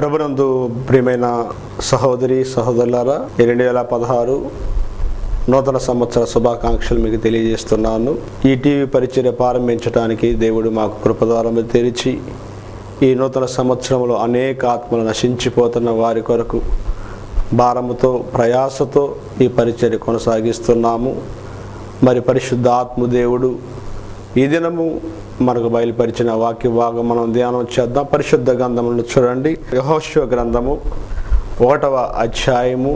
ప్రభునందు ప్రియమైన సహోదరి సహోదరులారా, 2016 నూతన సంవత్సర శుభాకాంక్షలు మీకు తెలియజేస్తున్నాను. ఈ టీవీ పరిచర్య ప్రారంభించడానికి దేవుడు మాకు కృపద్వారములు తెరిచి ఈ నూతన సంవత్సరంలో అనేక ఆత్మలు నశించిపోతున్న వారి కొరకు భారముతో ప్రయాసతో ఈ పరిచర్య కొనసాగిస్తున్నాము. మరి పరిశుద్ధ ఆత్మ దేవుడు ఈ దినము మనకు బయలుపరిచిన వాక్య భాగం మనం ధ్యానం చేద్దాం. పరిశుద్ధ గ్రంథములను చూడండి. యెహోషువ గ్రంథము 1వ అధ్యాయము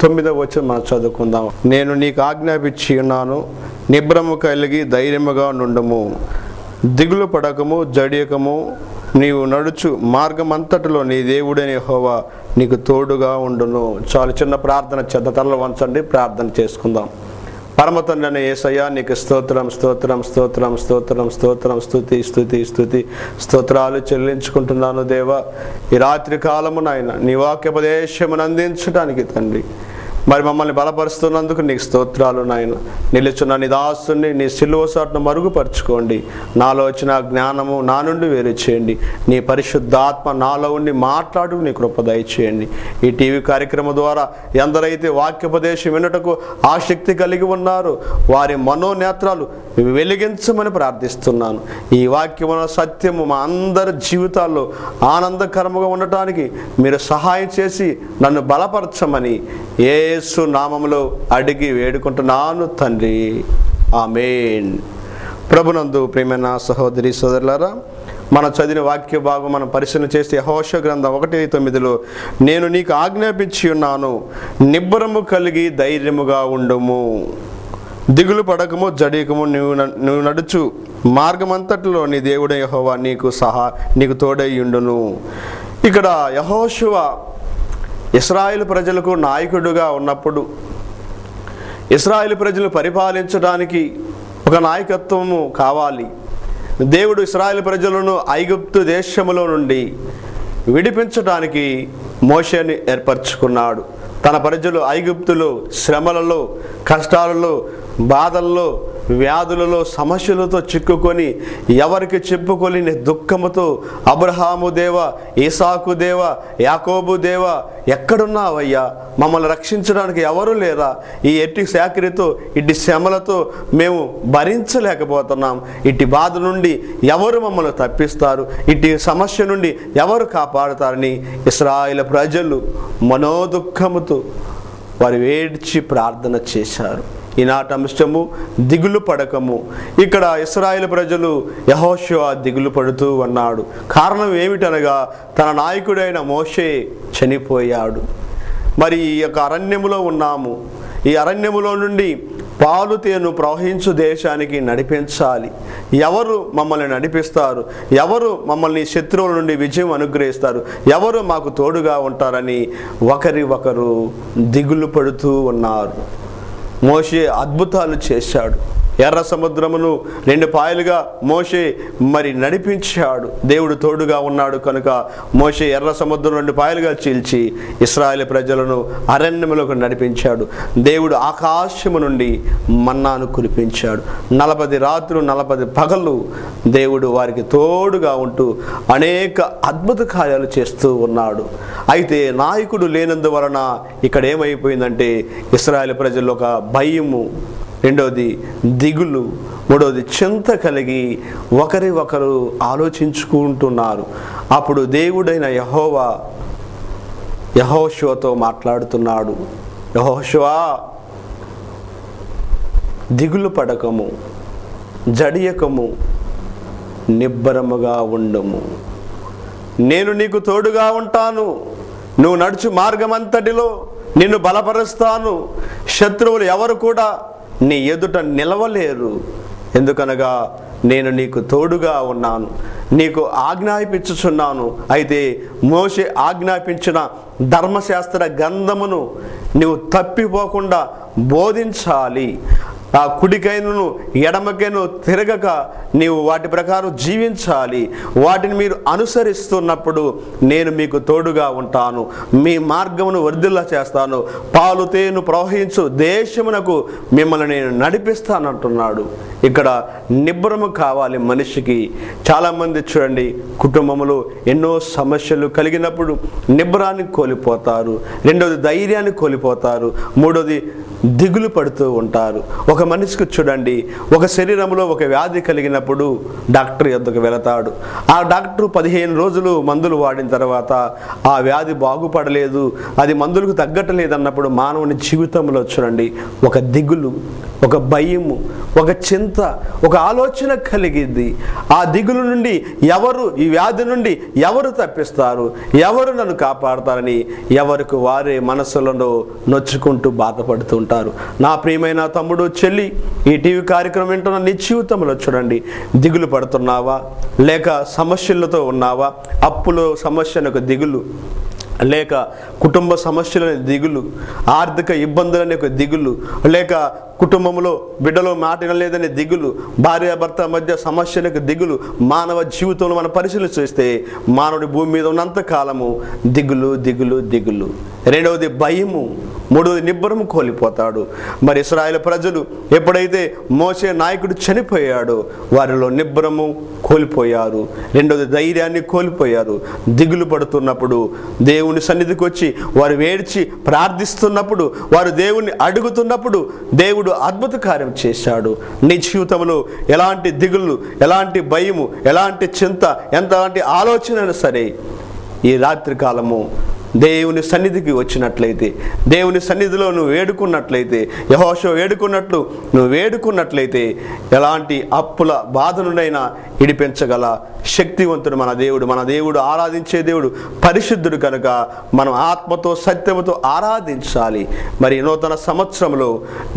9వ వచనం మనం చదువుకుందాం. నేను నీకు ఆజ్ఞాపించి ఉన్నాను, నిబ్రము కలిగి ధైర్యముగా నుండుము, దిగులు పడకము, జడియకము, నీవు నడుచు మార్గమంతటిలో నీ దేవుడైన యెహోవా నీకు తోడుగా ఉండును. చాలా చిన్న ప్రార్థన చేద్దాం. తలలు వంచండి, ప్రార్థన చేసుకుందాం. పరమ తండ్రి అయిన యేసయ్యా, నీకు స్తోత్రం స్తోత్రం స్తోత్రం స్తోత్రం స్తోత్రం స్తుతి స్తుతి స్తుతి స్తోత్రాలు చెల్లించుకుంటున్నాను దేవా. ఈ రాత్రి కాలము నాయన నీ వాక్యోపదేశమును అందించడానికి తండ్రి మరి మమ్మల్ని బలపరుస్తున్నందుకు నీకు స్తోత్రాలు నాయన. నిలుచున్న నీ దాసుని నీ సిలువ సాటును మరుగుపరుచుకోండి. నాలో వచ్చిన జ్ఞానము నా నుండి వేరు చేయండి. నీ పరిశుద్ధాత్మ నాలో ఉండి మాట్లాడు నీ కృప దయచేయండి. ఈ టీవీ కార్యక్రమం ద్వారా ఎందరైతే వాక్యోపదేశం వినుటకు ఆసక్తి కలిగి ఉన్నారో వారి మనోనేత్రాలు వెలిగించమని ప్రార్థిస్తున్నాను. ఈ వాక్యమున సత్యము మా అందరి జీవితాల్లో ఆనందకరముగా ఉండటానికి మీరు సహాయం చేసి నన్ను బలపరచమని యేసు నామములో అడిగి వేడుకుంటున్నాను తండ్రి, ఆమేన్. ప్రభునందు ప్రియమైన సహోదరి సోదరులారా, మనం చదివిన వాక్య భాగం మనం పరిశీలన చేస్తే యెహోషువ గ్రంథం 1:9 నేను నీకు ఆజ్ఞాపించి ఉన్నాను, నిబ్బరము కలిగి ధైర్యముగా ఉండుము, దిగులు పడకము, జడియకము, నువ్వు నడుచు మార్గమంతటిలో నీ దేవుడైన యెహోవా నీకు తోడై ఉండును. ఇక్కడ యెహోషువ ఇశ్రాయేలు ప్రజలకు నాయకుడుగా ఉన్నప్పుడు ఇశ్రాయేలు ప్రజలు పరిపాలించడానికి ఒక నాయకత్వము కావాలి. దేవుడు ఇశ్రాయేలు ప్రజలను ఐగుప్తు దేశములో నుండి విడిపించడానికి మోషేని ఏర్పరచుకున్నాడు. తన ప్రజలు ఐగుప్తులో శ్రమలలో, కష్టాలలో, బాధల్లో, వ్యాధులలో, సమస్యలతో చిక్కుకొని ఎవరికి చెప్పుకొని దుఃఖముతో అబ్రహాము దేవ, ఈసాకు దేవ, యాకోబు దేవ ఎక్కడున్నావయ్యా, మమ్మల్ని రక్షించడానికి ఎవరు లేరా, ఈ ఎట్టి సేకరితో ఇట్టి శ్రమలతో మేము భరించలేకపోతున్నాం, ఇట్టి బాధ నుండి ఎవరు మమ్మల్ని తప్పిస్తారు, ఇట్టి సమస్య నుండి ఎవరు కాపాడుతారని ఇశ్రాయేలు ప్రజలు మనోదుఃఖముతో వారు ఏడ్చి ప్రార్థన చేశారు. ఈనాటి అంశము దిగులు పడకము. ఇక్కడ ఇశ్రాయేలు ప్రజలు యెహోషువ దిగులు పడుతూ ఉన్నాడు. కారణం ఏమిటనగా తన నాయకుడైన మోషే చనిపోయాడు. మరి ఈ యొక్క అరణ్యములో ఉన్నాము. ఈ అరణ్యములో నుండి పాలు తేను ప్రవహించు దేశానికి నడిపించాలి. ఎవరు మమ్మల్ని నడిపిస్తారు, ఎవరు మమ్మల్ని శత్రువుల నుండి విజయం అనుగ్రహిస్తారు, ఎవరు మాకు తోడుగా ఉంటారని ఒకరు దిగులు పడుతూ ఉన్నారు. మోషే అద్భుతాలు చేశాడు. ఎర్ర సముద్రమును 2 పాయలుగా మోషే మరి నడిపించాడు. దేవుడు తోడుగా ఉన్నాడు కనుక మోషే ఎర్ర సముద్రం 2 పాయలుగా చీల్చి ఇశ్రాయేలు ప్రజలను అరణ్యములకు నడిపించాడు. దేవుడు ఆకాశము నుండి మన్నాను కురిపించాడు. 40 రాత్రులు 40 పగళ్ళు దేవుడు వారికి తోడుగా ఉంటూ అనేక అద్భుత కార్యాలు చేస్తూ ఉన్నాడు. అయితే నాయకుడు లేనందువలన ఇక్కడ ఏమైపోయిందంటే ఇశ్రాయేలు ప్రజల్లో ఒక భయము, రెండవది దిగులు, మూడవది చింత కలిగి ఒకరు ఆలోచించుకుంటున్నారు. అప్పుడు దేవుడైన యెహోవా యెహోషువతో మాట్లాడుతున్నాడు. యెహోషువా, దిగులు పడకము, జడియకము, నిబ్బరముగా ఉండము, నేను నీకు తోడుగా ఉంటాను, నువ్వు నడుచు మార్గమంతటిలో నిన్ను బలపరుస్తాను, శత్రువులు ఎవరు కూడా నీ ఎదుట నిలవలేరు, ఎందుకనగా నేను నీకు తోడుగా ఉన్నాను, నీకు ఆజ్ఞాపించుచున్నాను. అయితే మోషే ఆజ్ఞాపించిన ధర్మశాస్త్ర గ్రంథమును నువ్వు తప్పిపోకుండా బోధించాలి. ఆ కుడికైనను ఎడమకైను తిరగక నీవు వాటి ప్రకారం జీవించాలి. వాటిని మీరు అనుసరిస్తున్నప్పుడు నేను మీకు తోడుగా ఉంటాను, మీ మార్గమును వర్ధిల్ల చేస్తాను, పాలు తేనె ప్రవహించు దేశమునకు మిమ్మల్ని నేను నడిపిస్తానంటున్నాడు. ఇక్కడ నిబ్బరము కావాలి మనిషికి. చాలామంది చూడండి, కుటుంబంలో ఎన్నో సమస్యలు కలిగినప్పుడు నిబ్బరాన్ని కోల్పోతారు, రెండోది ధైర్యాన్ని కోల్పోతారు, మూడోది దిగులు పడుతూ ఉంటారు. ఒక మనిషికి చూడండి, ఒక శరీరంలో ఒక వ్యాధి కలిగినప్పుడు డాక్టర్ యొద్దకు వెళతాడు. ఆ డాక్టర్ 15 రోజులు మందులు వాడిన తర్వాత ఆ వ్యాధి బాగుపడలేదు, అది మందులకు తగ్గట్లేదు అన్నప్పుడు మానవుని జీవితంలో చూడండి ఒక దిగులు, ఒక భయము, ఒక చింత, ఒక ఆలోచన కలిగింది. ఆ దిగులు నుండి ఎవరు, ఈ వ్యాధి నుండి ఎవరు తప్పిస్తారు, ఎవరు నన్ను కాపాడతారని ఎవరికి వారే మనసులను నొచ్చుకుంటూ బాధపడుతూ ఉంటారు. నా ప్రియమైన తమ్ముడు, చెల్లి, ఈ టీవీ కార్యక్రమం వింటున్న నీ జీవితంలో చూడండి, దిగులు పడుతున్నావా, లేక సమస్యలతో ఉన్నావా? అప్పులో సమస్యలకు దిగులు, లేక కుటుంబ సమస్యలనే దిగులు, ఆర్థిక ఇబ్బందులనే ఒక దిగులు, లేక కుటుంబంలో బిడ్డలో మాట వినలేదనే దిగులు, భార్యాభర్త మధ్య సమస్యలకు దిగులు. మానవ జీవితంలో మనం పరిశీలన చేస్తే మానవుడి భూమి మీద ఉన్నంత కాలము దిగులు దిగులు దిగులు. రెండవది భయము, మూడవది నిబ్బరము కోల్పోతాడు. మరి ఇశ్రాయేలు ప్రజలు ఎప్పుడైతే మోషే నాయకుడు చనిపోయాడో వారిలో నిబ్బరము కోల్పోయారు, రెండవది ధైర్యాన్ని కోల్పోయారు. దిగులు పడుతున్నప్పుడు దేవుని సన్నిధికి వచ్చి వారు వేడ్చి ప్రార్థిస్తున్నప్పుడు, వారు దేవుణ్ణి అడుగుతున్నప్పుడు దేవుడు అద్భుత కార్యం చేశాడు. నీ జీవితంలో ఎలాంటి దిగులు, ఎలాంటి భయము, ఎలాంటి చింత, ఎంతలాంటి ఆలోచన సరే ఈ రాత్రి కాలము దేవుని సన్నిధికి వచ్చినట్లయితే, దేవుని సన్నిధిలో నువ్వు వేడుకున్నట్లయితే, యెహోషువ వేడుకున్నట్లు నువ్వు వేడుకున్నట్లయితే ఎలాంటి అప్పుల బాధ నుండైనా ఇడిపించగల శక్తివంతుడు మన దేవుడు. మన దేవుడు ఆరాధించే దేవుడు పరిశుద్ధుడు కనుక మనం ఆత్మతో సత్యముతో ఆరాధించాలి. మరి నూతన సంవత్సరంలో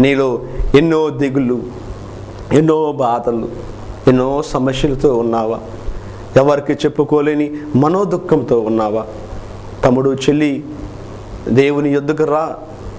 నీలో ఎన్నో దిగులు, ఎన్నో బాధలు, ఎన్నో సమస్యలతో ఉన్నావా? ఎవరికి చెప్పుకోలేని మనోదుఖంతో ఉన్నావా? తమ్ముడు, చెల్లి, దేవుని యొద్దకు రా.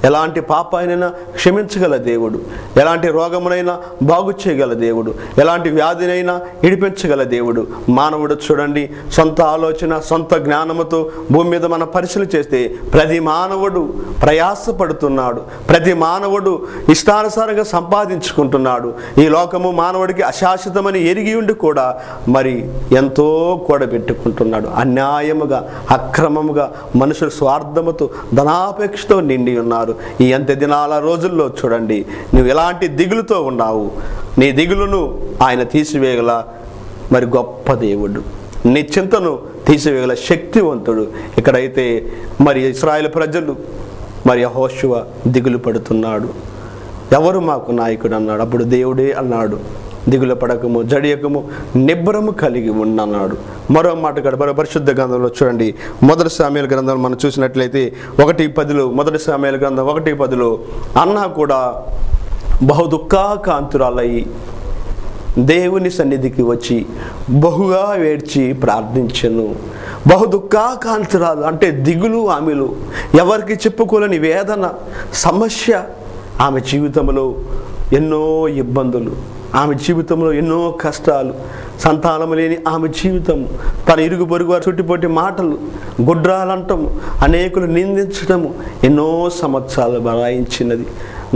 ఎలాంటి పాపాయనైనా క్షమించగల దేవుడు, ఎలాంటి రోగమునైనా బాగు చేయగల దేవుడు, ఎలాంటి వ్యాధినైనా ఇడిపించగల దేవుడు. మానవుడు చూడండి, సొంత ఆలోచన, సొంత జ్ఞానముతో భూమి మీద మనం పరిశీలన చేస్తే ప్రతి మానవుడు ప్రయాసపడుతున్నాడు, ప్రతి మానవుడు ఇష్టానుసారంగా సంపాదించుకుంటున్నాడు. ఈ లోకము మానవుడికి అశాశ్వతమని ఎరిగి ఉండి కూడా మరి ఎంతో కూడబెట్టుకుంటున్నాడు. అన్యాయముగా, అక్రమముగా మనుషులు స్వార్థముతో, ధనాపేక్షతో నిండి ఉన్నారు. ఈ అంత్య దినాల రోజుల్లో చూడండి, నువ్వు ఎలాంటి దిగులుతో ఉన్నావు, నీ దిగులును ఆయన తీసివేయగల మరి గొప్ప దేవుడు, నీ చింతను తీసివేయగల శక్తివంతుడు. ఇక్కడైతే మరి ఇశ్రాయేలు ప్రజలు, మరి యెహోషువ దిగులు పడుతున్నాడు. ఎవరు మాకు నాయకుడు అన్నాడు. అప్పుడు దేవుడే అన్నాడు, దిగులు పడకము, జడియకము, నిబ్బరము కలిగి ఉండన్నాడు. మరో మాట మరో పరిశుద్ధ గ్రంథంలో చూడండి, మొదటి సామ్యుయేలు గ్రంథంలో మనం చూసినట్లయితే 1:10, మొదటి సామ్యుయేలు గ్రంథం 1:10, అన్న కూడా బహు దుఃఖాకాంతురాలై దేవుని సన్నిధికి వచ్చి బహుగా వేడ్చి ప్రార్థించెను. బహు దుఃఖాకాంతురాలు అంటే దిగులు, ఆమెలు ఎవరికి చెప్పుకోలేని వేదన, సమస్య. ఆమె జీవితంలో ఎన్నో ఇబ్బందులు, ఆమె జీవితంలో ఎన్నో కష్టాలు, సంతానము లేని ఆమె జీవితం, తన ఇరుగు పొరుగు వారు చుట్టుపొట్టి మాటలు, గుడ్రాలంటము, అనేకులు నిందించడము ఎన్నో సంవత్సరాలు బరాయించినది.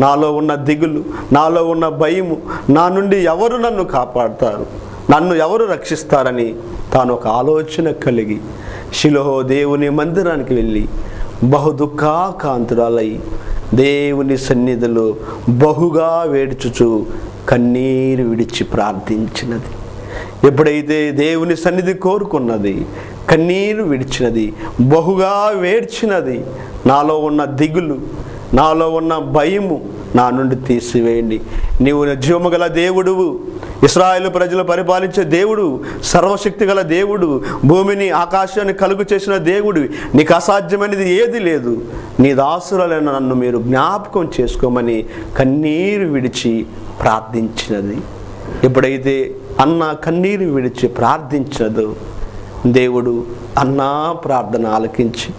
నాలో ఉన్న దిగులు, నాలో ఉన్న భయము, నా నుండి ఎవరు నన్ను కాపాడతారు, నన్ను ఎవరు రక్షిస్తారని తాను ఒక ఆలోచన కలిగి షిలోహు దేవుని మందిరానికి వెళ్ళి బహు దుఃఖాకాంతురాలై దేవుని సన్నిధిలో బహుగా వేడుచుచు కన్నీరు విడిచి ప్రార్థించినది. ఎప్పుడైతే దేవుని సన్నిధి కోరుకున్నది, కన్నీరు విడిచినది, బహుగా వేడ్చినది, నాలో ఉన్న దిగులు, నాలో ఉన్న భయము నా నుండి తీసివేయండి. నీవు జీవము గల దేవుడువు, ఇశ్రాయేలు ప్రజలు పరిపాలించే దేవుడు, సర్వశక్తి గల దేవుడు, భూమిని ఆకాశాన్ని కలుగు చేసిన దేవుడు, నీకు అసాధ్యమైనది ఏది లేదు. నీ దాసురాలైన నన్ను మీరు జ్ఞాపకం చేసుకోమని కన్నీరు విడిచి ప్రార్థించినది. ఎప్పుడైతే అన్న కన్నీరు విడిచి ప్రార్థించినదో దేవుడు అన్నా ప్రార్థన ఆలకించి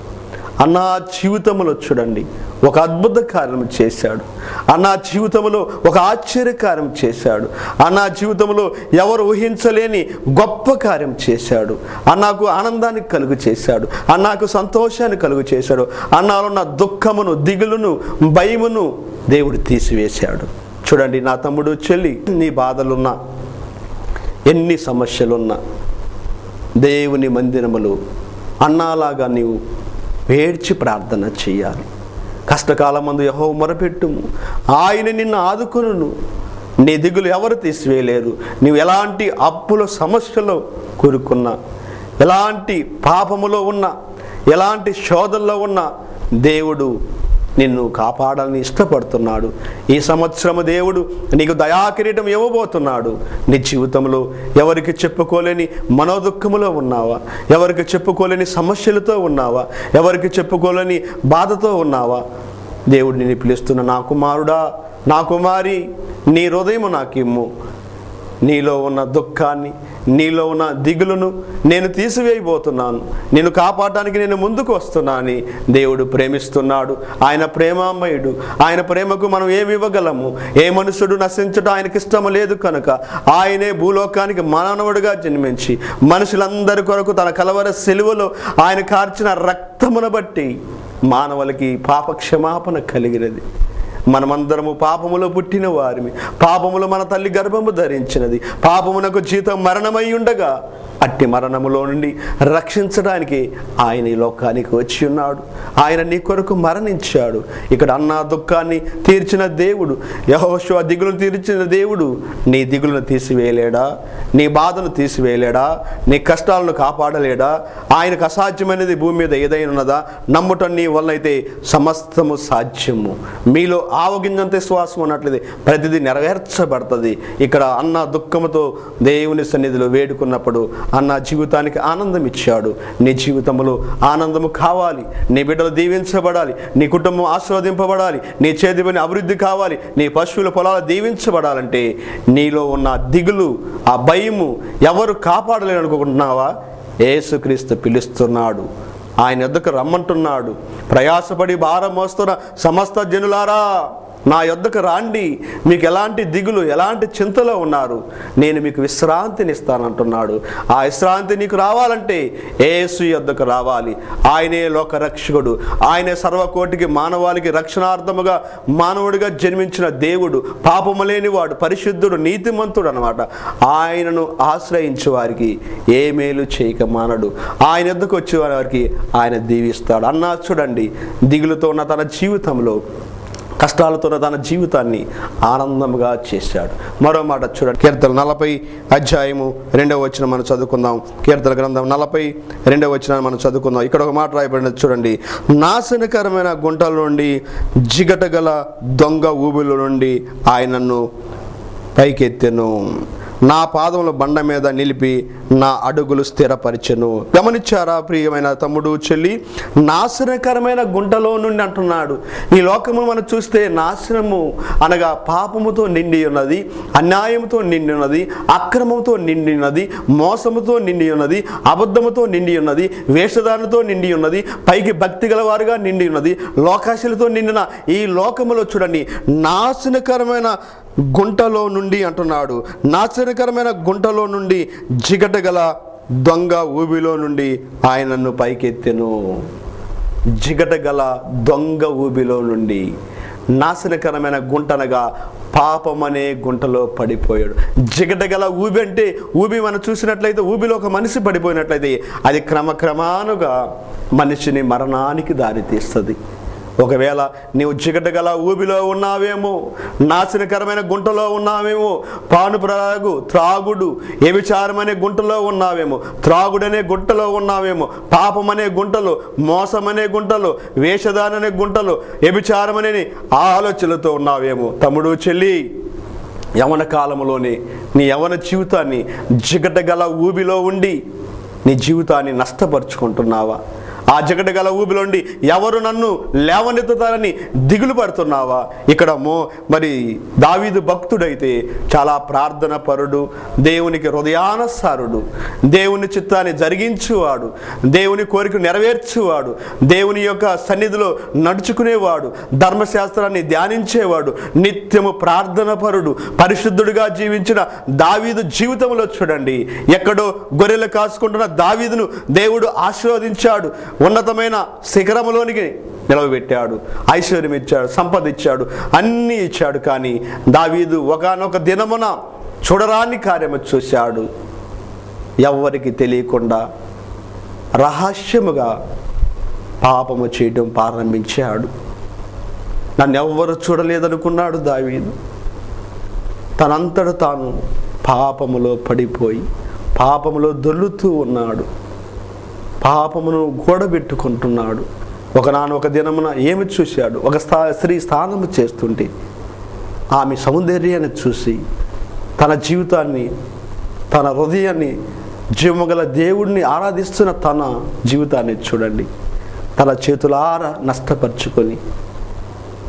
అన్నా జీవితంలో చూడండి ఒక అద్భుత కార్యం చేశాడు. అన్న జీవితంలో ఒక ఆశ్చర్యకార్యం చేశాడు. అన్న జీవితంలో ఎవరు ఊహించలేని గొప్ప కార్యం చేశాడు. అన్నకు ఆనందాన్ని కలుగు చేశాడు. అన్నకు సంతోషాన్ని కలుగు చేశాడు. అన్నాలో ఉన్న దుఃఖమును, దిగులును, భయమును దేవుడు తీసివేశాడు. చూడండి నా తమ్ముడు, చెల్లి, నీ బాధలున్నా, ఎన్ని సమస్యలున్నా దేవుని మందిరములో అన్నాలాగా నీవు ఏడ్చి ప్రార్థన చేయాలి. కష్టకాలమందు యెహోవా మొరపెట్టుము, ఆయన నిన్ను ఆదుకొనును. నీ దిగులు ఎవరు తీసివేయలేరు. నీవు ఎలాంటి అప్పుల సమస్యలో కూరుకున్నా, ఎలాంటి పాపములో ఉన్నా, ఎలాంటి శోధనలో ఉన్నా దేవుడు నిన్ను కాపాడాలని ఇష్టపడుతున్నాడు. ఈ సంవత్సరము దేవుడు నీకు దయాకిరీటం ఇవ్వబోతున్నాడు. నీ జీవితంలో ఎవరికి చెప్పుకోలేని మనోదుఖములో ఉన్నావా? ఎవరికి చెప్పుకోలేని సమస్యలతో ఉన్నావా? ఎవరికి చెప్పుకోలేని బాధతో ఉన్నావా? దేవుడు నిన్ను పిలుస్తున్న, నా కుమారుడా, నా కుమారి, నీ హృదయము నాకిమ్ము. నీలో ఉన్న దుఃఖాన్ని, నీలో ఉన్న దిగులును నేను తీసివేయబోతున్నాను. నేను కాపాడటానికి నేను ముందుకు వస్తున్నానని దేవుడు ప్రేమిస్తున్నాడు. ఆయన ప్రేమామయుడు. ఆయన ప్రేమకు మనం ఏమి ఇవ్వగలము? ఏ మనుషుడు నశించడం ఆయనకి ఇష్టం లేదు కనుక ఆయనే భూలోకానికి మానవుడిగా జన్మించి మనుషులందరి కొరకు తన కలవర సిలువలో ఆయన కార్చిన రక్తమును బట్టి మానవులకి పాప క్షమాపణ కలిగినది. మనమందరము పాపములో పుట్టిన వారిమి. పాపములో మన తల్లి గర్భము ధరించినది. పాపమునకు జీతం మరణమై ఉండగా అట్టి మరణములో నుండి రక్షించడానికి ఆయన ఈ లోకానికి వచ్చి ఉన్నాడు. ఆయన నీ కొరకు మరణించాడు. ఇక్కడ అన్న దుఃఖాన్ని తీర్చిన దేవుడు, యెహోషువ దిగులను తీర్చిన దేవుడు నీ దిగులను తీసివేయలేడా? నీ బాధను తీసివేయలేడా? నీ కష్టాలను కాపాడలేడా? ఆయనకు అసాధ్యమైనది భూమి మీద ఏదైనా ఉన్నదా? నమ్ముటం నీ వల్ల అయితే సమస్తము సాధ్యము. మీలో ఆవగింజంత విశ్వాసం ఉన్నట్లయితే ప్రతిదీ నెరవేర్చబడుతుంది. ఇక్కడ అన్న దుఃఖముతో దేవుని సన్నిధిలో వేడుకున్నప్పుడు అన్న జీవితానికి ఆనందం ఇచ్చాడు. నీ జీవితంలో ఆనందము కావాలి, నీ బిడ్డలు దీవించబడాలి, నీ కుటుంబం ఆశీర్వదింపబడాలి, నీ చేతి పని అభివృద్ధి కావాలి, నీ పశువుల పొలాలు దీవించబడాలంటే నీలో ఉన్న దిగులు, ఆ భయము ఎవరు కాపాడలేరు అనుకుంటున్నావా? యేసుక్రీస్తు పిలుస్తున్నాడు. ఆయన యొద్దకు రమ్మంటున్నాడు. ప్రయాసపడి భారం మోస్తున్న సమస్త జనులారా, నా యొద్దకు రాండి. మీకు ఎలాంటి దిగులు, ఎలాంటి చింతలో ఉన్నారు, నేను మీకు విశ్రాంతిని ఇస్తానంటున్నాడు. ఆ విశ్రాంతి నీకు రావాలంటే యేసు యొద్దకు రావాలి. ఆయనే లోక రక్షకుడు. ఆయనే సర్వకోటికి మానవాళికి రక్షణార్థముగా మానవుడిగా జన్మించిన దేవుడు, పాపము లేనివాడు, పరిశుద్ధుడు, నీతిమంతుడు అన్నమాట. ఆయనను ఆశ్రయించే వారికి ఏ మేలు చేయక మానడు. ఆయన యొద్దకు వచ్చే వారికి ఆయన దీవిస్తాడు. అన్నా చూడండి, దిగులుతో ఉన్న తన జీవితంలో, కష్టాలతో తన జీవితాన్ని ఆనందంగా చేశాడు. మరో మాట చూడండి, కీర్తన 40 మనం చదువుకుందాం. కీర్తన గ్రంథం 42 మనం చదువుకుందాం. ఇక్కడ ఒక మాట రాయబడినది చూడండి. నాశనకరమైన గుంటల నుండి, జిగటగల దొంగ ఊబిల నుండి ఆయనను పైకెత్తెను. నా పాదముల బండ మీద నిలిపి నా అడుగులు స్థిరపరిచెను. గమనించారా ప్రియమైన తమ్ముడు, చెల్లి? నాశనకరమైన గుంటలో నుండి అంటున్నాడు. ఈ లోకము మనం చూస్తే నాశనము అనగా పాపముతో నిండి ఉన్నది, అన్యాయముతో నిండి ఉన్నది, అక్రమంతో నిండి ఉన్నది, మోసముతో నిండి ఉన్నది, అబద్ధముతో నిండి ఉన్నది, వేషధారణతో నిండి ఉన్నది, పైకి భక్తి గలవారుగా నిండి ఉన్నది, లోకాశలతో నిండిన ఈ లోకములో చూడండి, నాశనకరమైన గుంటలో నుండి అంటున్నాడు. నాశనకరమైన గుంటలో నుండి, జిగటగల దొంగ ఊబిలో నుండి ఆయనను పైకెత్తెను. జిగటగల దొంగ ఊబిలో నుండి, నాశనకరమైన గుంటనగా పాపమనే గుంటలో పడిపోయాడు. జిగటగల ఊబి అంటే, ఊబి మనం చూసినట్లయితే, ఊబిలో ఒక మనిషి పడిపోయినట్లయితే అది క్రమక్రమానుగా మనిషిని మరణానికి దారితీస్తుంది. ఒకవేళ నీవు జిగటగల ఊబిలో ఉన్నావేమో, నాశనకరమైన గుంటలో ఉన్నావేమో, పానుప్రాగు, త్రాగుడు, వ్యభిచారం అనే గుంటలో ఉన్నావేమో, త్రాగుడనే గుంటలో ఉన్నావేమో, పాపం అనే గుంటలో, మోసం అనే గుంటలో, వేషధారణ అనే గుంటలో, వ్యభిచారం అనే ఆలోచనలతో ఉన్నావేమో. తమ్ముడు, చెల్లి, యవన కాలంలోనే నీ యవన జీవితాన్ని జిగటగల ఊబిలో ఉండి నీ జీవితాన్ని నష్టపరుచుకుంటున్నావా? ఆ జగడగల ఊబిలోండి ఎవరు నన్ను లేవనెత్తుతారని దిగులు పడుతున్నావా? ఇక్కడ మరి దావీదు భక్తుడైతే చాలా ప్రార్థన పరుడు, దేవునికి హృదయానుసారుడు, దేవుని చిత్తాన్ని జరిగించువాడు, దేవుని కోరిక నెరవేర్చువాడు, దేవుని యొక్క సన్నిధిలో నడుచుకునేవాడు, ధర్మశాస్త్రాన్ని ధ్యానించేవాడు, నిత్యము ప్రార్థన పరుడు, పరిశుద్ధుడిగా జీవించిన దావీదు జీవితంలో చూడండి, ఎక్కడో గొర్రెలు కాసుకుంటున్న దావీదును దేవుడు ఆశీర్వదించాడు, ఉన్నతమైన శిఖరములోనికి నిలవబెట్టాడు, ఐశ్వర్యం ఇచ్చాడు, సంపద ఇచ్చాడు, అన్నీ ఇచ్చాడు. కానీ దావీదు ఒకానొక దినమున చూడరాని కార్యము చూశాడు. ఎవరికి తెలియకుండా రహస్యముగా పాపము చేయడం ప్రారంభించాడు. నన్ను ఎవ్వరు చూడలేదనుకున్నాడు దావీదు. తనంతట తాను పాపములో పడిపోయి పాపములో దొర్లుతూ ఉన్నాడు, పాపమును గోడబెట్టుకుంటున్నాడు. ఒక దినమున ఏమి చూశాడు? ఒక స్త్రీ స్నానము చేస్తుంటే ఆమె సౌందర్యాన్ని చూసి తన జీవితాన్ని, తన హృదయాన్ని, జీవగల దేవుడిని ఆరాధిస్తున్న తన జీవితాన్ని చూడండి, తన చేతులారా నష్టపరుచుకొని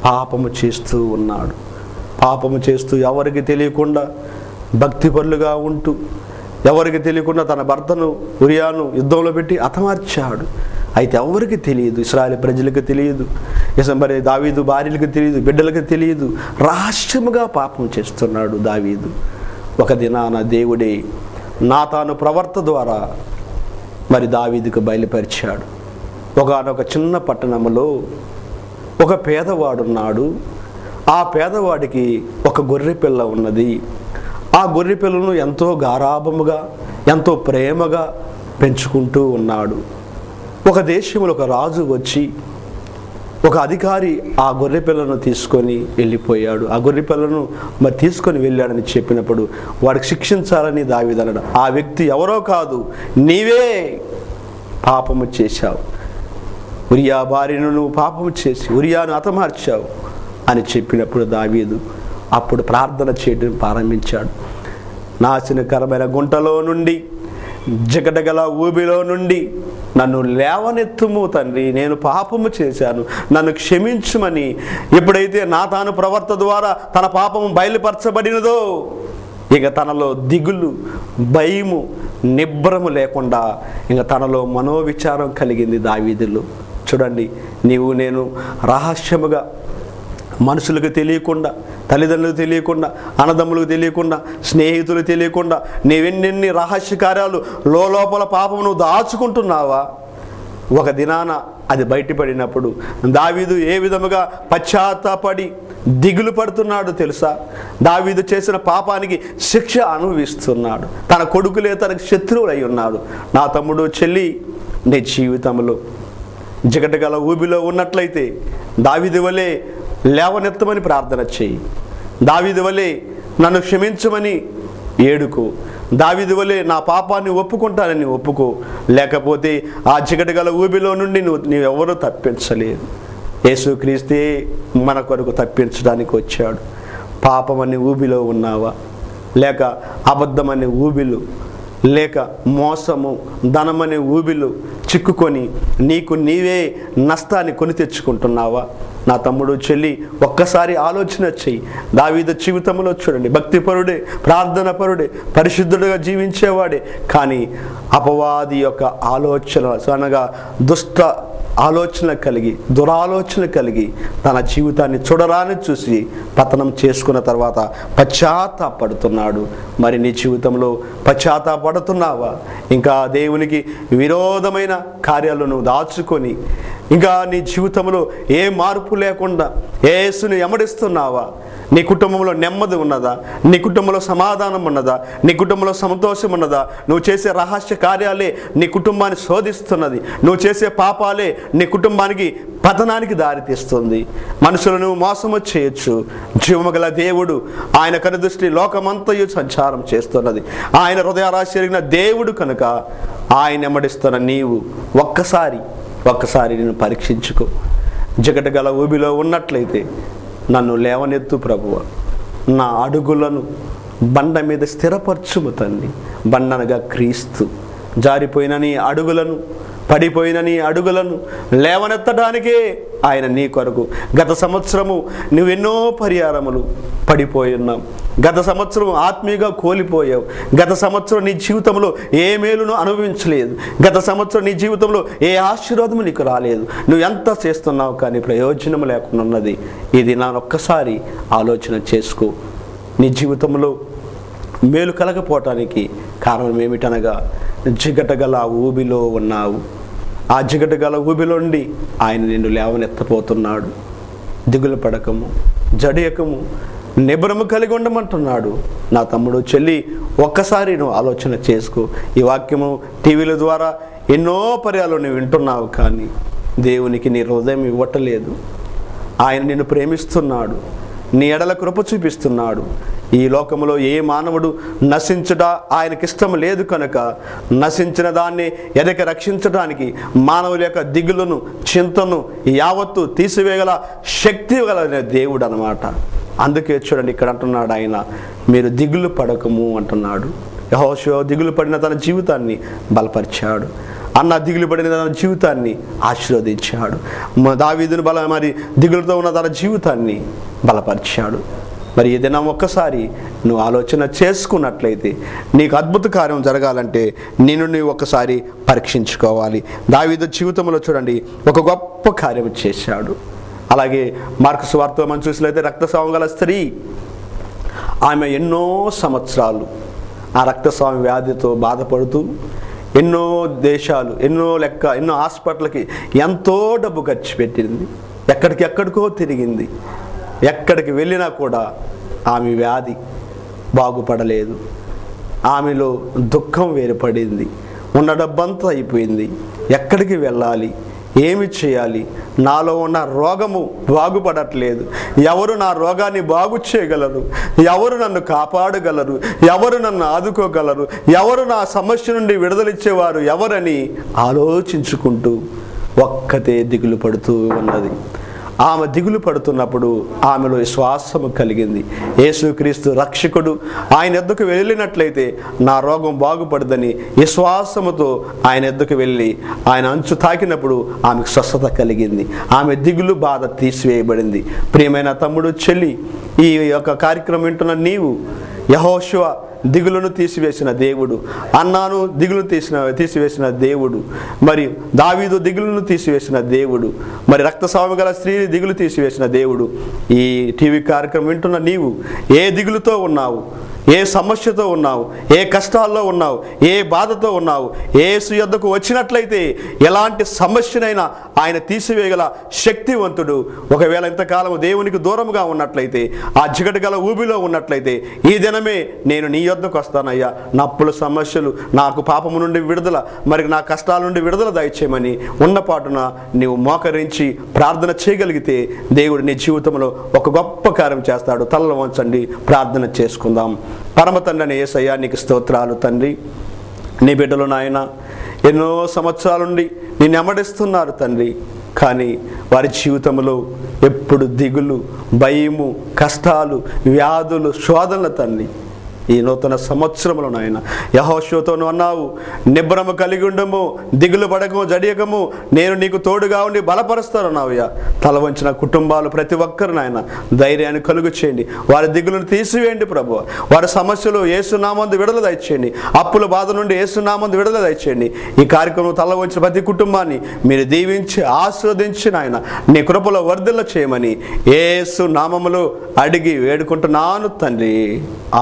పాపము చేస్తూ ఉన్నాడు. పాపము చేస్తూ ఎవరికి తెలియకుండా భక్తిపరులుగా ఉంటూ ఎవరికి తెలియకుండా తన భర్తను ఉరియాను యుద్ధంలో పెట్టి హతమార్చాడు. అయితే ఎవరికి తెలియదు, ఇశ్రాయేలు ప్రజలకు తెలియదు, మరి దావీదు భార్యలకు తెలియదు, బిడ్డలకు తెలియదు. రహస్యముగా పాపం చేస్తున్నాడు దావీదు. ఒక దినాన దేవుడే నాతాను ప్రవర్త ద్వారా మరి దావీదుకు బయలుపరిచాడు. ఒకనొక చిన్న పట్టణంలో ఒక పేదవాడున్నాడు. ఆ పేదవాడికి ఒక గొర్రె పిల్ల ఉన్నది. ఆ గొర్రె పిల్లను ఎంతో గారాభముగా, ఎంతో ప్రేమగా పెంచుకుంటూ ఉన్నాడు. ఒక దేశంలో ఒక రాజు వచ్చి, ఒక అధికారి ఆ గొర్రె పిల్లను తీసుకొని వెళ్ళిపోయాడు. ఆ గొర్రె పిల్లను మరి తీసుకొని వెళ్ళాడని చెప్పినప్పుడు వాడికి శిక్షించాలని దావీదు అన్నాడు. ఆ వ్యక్తి ఎవరో కాదు, నీవే పాపము చేశావు, ఉరియా భార్యను నువ్వు పాపము చేసి ఉరియాను హతమార్చావు అని చెప్పినప్పుడు దావీదు అప్పుడు ప్రార్థన చేయడం ప్రారంభించాడు. నాశనకరమైన గుంటలో నుండి, జగడగల ఊబిలో నుండి నన్ను లేవనెత్తుము తండ్రి, నేను పాపము చేశాను, నన్ను క్షమించుమని ఎప్పుడైతే నాతాను ప్రవర్త ద్వారా తన పాపము బయలుపరచబడినదో ఇక తనలో దిగులు, భయము, నిబ్బరము లేకుండా ఇక తనలో మనోవిచారం కలిగింది దావీదులో. చూడండి, నీవు నేను రహస్యముగా మనుషులకు తెలియకుండా, తల్లిదండ్రులకు తెలియకుండా, అన్నదమ్ములకు తెలియకుండా, స్నేహితులకు తెలియకుండా నీవెన్నెన్ని రహస్య కార్యాలు లోపల పాపము నువ్వు దాచుకుంటున్నావా? ఒక దినాన అది బయటపడినప్పుడు దావీదు ఏ విధముగా పశ్చాత్తాపడి దిగులు పడుతున్నాడు తెలుసా? దావీదు చేసిన పాపానికి శిక్ష అనుభవిస్తున్నాడు. తన కొడుకులే తనకు శత్రువులు అయి ఉన్నాడు. నా తమ్ముడు, చెల్లి, నీ జీవితంలో జగడగల ఊబిలో ఉన్నట్లయితే దావీదు వలె లేవనెత్తమని ప్రార్థన చేయి. దావీదు వలె నన్ను క్షమించమని ఏడుకో. దావీదు వలె నా పాపాన్ని ఒప్పుకుంటానని ఒప్పుకో. లేకపోతే ఆ జగడగల ఊబిలో నుండి నువ్వెవరూ తప్పించలేదు. యేసుక్రీస్తే మన కొరకు తప్పించడానికి వచ్చాడు. పాపమని ఊబిలో ఉన్నావా? లేక అబద్ధమనే ఊబిలు, లేక మోసము, ధనమనే ఊబిలు చిక్కుకొని నీకు నీవే నష్టాన్ని కొని తెచ్చుకుంటున్నావా? నా తమ్ముడు, చెల్లి, ఒక్కసారి ఆలోచన చెయ్యి. దావీదు జీవితంలో చూడండి, భక్తిపరుడే, ప్రార్థనపరుడే, పరిశుద్ధుడిగా జీవించేవాడే. కానీ అపవాది యొక్క ఆలోచన అనగా దుష్ట ఆలోచన కలిగి, దురాలోచన కలిగి తన జీవితాన్ని చూడరాని చూసి పతనం చేసుకున్న తర్వాత పశ్చాత్తాపడుతున్నాడు. మరి నీ జీవితంలో పశ్చాత్తాపడుతున్నావా? ఇంకా దేవునికి విరోధమైన కార్యాలను నువ్వు దాచుకొని ఇంకా నీ జీవితంలో ఏ మార్పు లేకుండా యేసుని ఎమడిస్తున్నావా? నీ కుటుంబంలో నెమ్మది ఉన్నదా? నీ కుటుంబంలో సమాధానం ఉన్నదా? నీ కుటుంబంలో సంతోషం ఉన్నదా? నువ్వు చేసే రహస్య కార్యాలే నీ కుటుంబాన్ని శోధిస్తున్నది. నువ్వు చేసే పాపాలే నీ కుటుంబానికి పతనానికి దారితీస్తుంది. మనుషులను మోసము చేయొచ్చు. జీవముగల దేవుడు, ఆయన కనుదృష్టి లోకమంతయు సంచారం చేస్తున్నది. ఆయన హృదయరాశిరిగిన దేవుడు కనుక ఆయన ఎమడిస్తున్న నీవు ఒక్కసారి నేను పరీక్షించుకో. జగడగల ఊబిలో ఉన్నట్లయితే నన్ను లేవనెత్తు ప్రభువా, నా అడుగులను బండ మీద స్థిరపరచుము తండ్రి. బండనగా క్రీస్తు. జారిపోయిన నీ అడుగులను పడిపోయిన నీ అడుగులను లేవనెత్తడానికే ఆయన నీ కొరకు గత సంవత్సరము నువ్వెన్నో పరిహారములు పడిపోయి ఉన్నావు. గత సంవత్సరం ఆత్మీయంగా కోల్పోయావు. గత సంవత్సరం నీ జీవితంలో ఏ మేలును అనుభవించలేదు. గత సంవత్సరం నీ జీవితంలో ఏ ఆశీర్వాదము నీకు రాలేదు. నువ్వు ఎంత చేస్తున్నావు కానీ ప్రయోజనం లేకుండా ఉన్నది. ఇది ఒక్కసారి ఆలోచన చేసుకో. నీ జీవితంలో మేలు కలగపోవటానికి కారణం ఏమిటనగా జిగటగల ఊబిలో ఉన్నావు. ఆ జిగటగల ఊబిలో నుండి ఆయన నిన్ను లేవనెత్తపోతున్నాడు. దిగులు పడకము, జడియకము, నిబ్రము కలిగి ఉండమంటున్నాడు. నా తమ్ముడు, చెల్లి, ఒక్కసారి నువ్వు ఆలోచన చేసుకో. ఈ వాక్యము టీవీల ద్వారా ఎన్నో పర్యాలు నువ్వు వింటున్నావు కానీ దేవునికి నీ హృదయం ఇవ్వటలేదు. ఆయన నిన్ను ప్రేమిస్తున్నాడు, నీ ఎడల కృప చూపిస్తున్నాడు. ఈ లోకములో ఏ మానవుడు నశించుట ఆయనకిష్టం లేదు కనుక నశించిన దాన్ని ఎదక రక్షించడానికి మానవుల యొక్క దిగులును, చింతను యావత్తు తీసివేయగల శక్తి గల దేవుడు అన్నమాట. అందుకే చూడండి, ఇక్కడ అంటున్నాడు ఆయన, మీరు దిగులు పడకము అంటున్నాడు. యెహోషువ దిగులు పడిన తన జీవితాన్ని బలపరిచాడు. అన్న దిగులు పడిన తన జీవితాన్ని ఆశీర్వదించాడు. దావీదును మరి దిగులుతో ఉన్న తన జీవితాన్ని బలపరిచాడు. మరి ఏదైనా ఒక్కసారి నువ్వు ఆలోచన చేసుకున్నట్లయితే నీకు అద్భుత కార్యం జరగాలంటే నేను నువ్వు ఒక్కసారి పరీక్షించుకోవాలి. దావీదు జీవితంలో చూడండి ఒక గొప్ప కార్యం చేశాడు. అలాగే మార్కు సువార్తలో మనం చూసినట్లయితే రక్తస్రావం గల స్త్రీ, ఆమె ఎన్నో సంవత్సరాలు ఆ రక్తస్రావం వ్యాధితో బాధపడుతూ ఎన్నో దేశాలు, ఎన్నో హాస్పిటల్కి ఎంతో డబ్బు ఖర్చు పెట్టింది. ఎక్కడికో తిరిగింది. ఎక్కడికి వెళ్ళినా కూడా ఆమె వ్యాధి బాగుపడలేదు. ఆమెలో దుఃఖం వేరుపడింది. ఉన్న డబ్బంతా అయిపోయింది. ఎక్కడికి వెళ్ళాలి, ఏమి చేయాలి, నాలో ఉన్న రోగము బాగుపడట్లేదు, ఎవరు నా రోగాన్ని బాగు చేయగలరు, ఎవరు నన్ను కాపాడగలరు, ఎవరు నన్ను ఆదుకోగలరు, ఎవరు నా సమస్య నుండి విడుదలిచ్చేవారు ఎవరని ఆలోచించుకుంటూ ఒక్కతే దిగులు పడుతూ ఉన్నది. ఆమె దిగులు పడుతున్నప్పుడు ఆమెలో విశ్వాసము కలిగింది. యేసుక్రీస్తు రక్షకుడు, ఆయన ఎద్దుకు వెళ్ళినట్లయితే నా రోగం బాగుపడదని విశ్వాసముతో ఆయన ఎద్దుకు వెళ్ళి ఆయన అంచు తాకినప్పుడు ఆమెకు స్వస్థత కలిగింది. ఆమె దిగులు బాధ తీసివేయబడింది. ప్రియమైన తమ్ముడు, చెల్లి, ఈ యొక్క కార్యక్రమం వింటున్న నీవు, యెహోషువ దిగులను తీసివేసిన దేవుడు, అన్నాను దిగులు తీసివేసిన దేవుడు, మరి దావీదు దిగులను తీసివేసిన దేవుడు, మరి రక్తస్రావం గల స్త్రీ దిగులు తీసివేసిన దేవుడు. ఈ టీవీ కార్యక్రమం వింటున్న నీవు ఏ దిగులుతో ఉన్నావు, ఏ సమస్యతో ఉన్నావు, ఏ కష్టాల్లో ఉన్నావు, ఏ బాధతో ఉన్నావు, యేసు యొద్దకు వచ్చినట్లయితే ఎలాంటి సమస్యనైనా ఆయన తీసివేయగల శక్తివంతుడు. ఒకవేళ ఇంతకాలం దేవునికి దూరంగా ఉన్నట్లయితే, ఆ జిగట గల ఊబిలో ఉన్నట్లయితే, ఈ దినమే నేను నీ యొద్దకు వస్తానయ్యా, నా అప్పుల సమస్యలు, నాకు పాపము నుండి విడుదల, మరి నా కష్టాల నుండి విడుదల దయచేయమని ఉన్నపాటున నీవు మోకరించి ప్రార్థన చేయగలిగితే దేవుడు నీ జీవితంలో ఒక గొప్ప కార్యం చేస్తాడు. తలలు వంచండి, ప్రార్థన చేసుకుందాం. పరమ తండ్రి యేసయ్యా, నీకు స్తోత్రాలు తండ్రి. నీ బిడ్డలు నాయన ఎన్నో సంవత్సరాల నుండి నిన్ను ఎమ్మడిస్తున్నారు తండ్రి, కానీ వారి జీవితంలో ఎప్పుడు దిగులు, భయము, కష్టాలు, వ్యాధులు, శోధనలు తండ్రి. ఈ నూతన సంవత్సరంలో నాయన యెహోషువతో అన్నావు, నిబ్రము కలిగి ఉండము, దిగులు పడకము, జడియకము, నేను నీకు తోడుగా ఉండి బలపరుస్తానన్నావయ్యా. తల వంచిన కుటుంబాలు ప్రతి ఒక్కరు నాయన ధైర్యాన్ని కలుగు చేయండి. వారి దిగులను తీసివేయండి ప్రభువా. వారి సమస్యలు యేసునామందు విడుదల దయచేయండి. అప్పుల బాధ నుండి యేసునామందు విడుదల దయచేయండి. ఈ కార్యక్రమం తల వంచిన ప్రతి కుటుంబాన్ని మీరు దీవించి ఆశీర్వదించి నాయన నీ కృపలో వర్ధిల్ల చేయమని యేసు నామములో అడిగి వేడుకుంటున్నాను తండ్రి.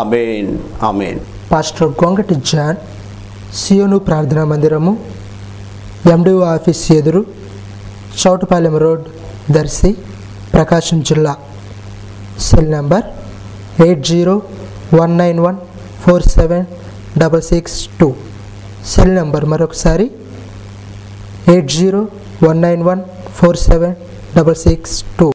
ఆమేన్. ఆమేన్. పాస్టర్ గొంగటి జాన్, సియోను ప్రార్థనా మందిరము, ఎండిఓ ఆఫీస్ ఎదురు, చౌటపాలెం రోడ్, దర్శి, ప్రకాశం జిల్లా. Cell number 8019147662. సెల్ నంబర్ మరొకసారి 8019147662.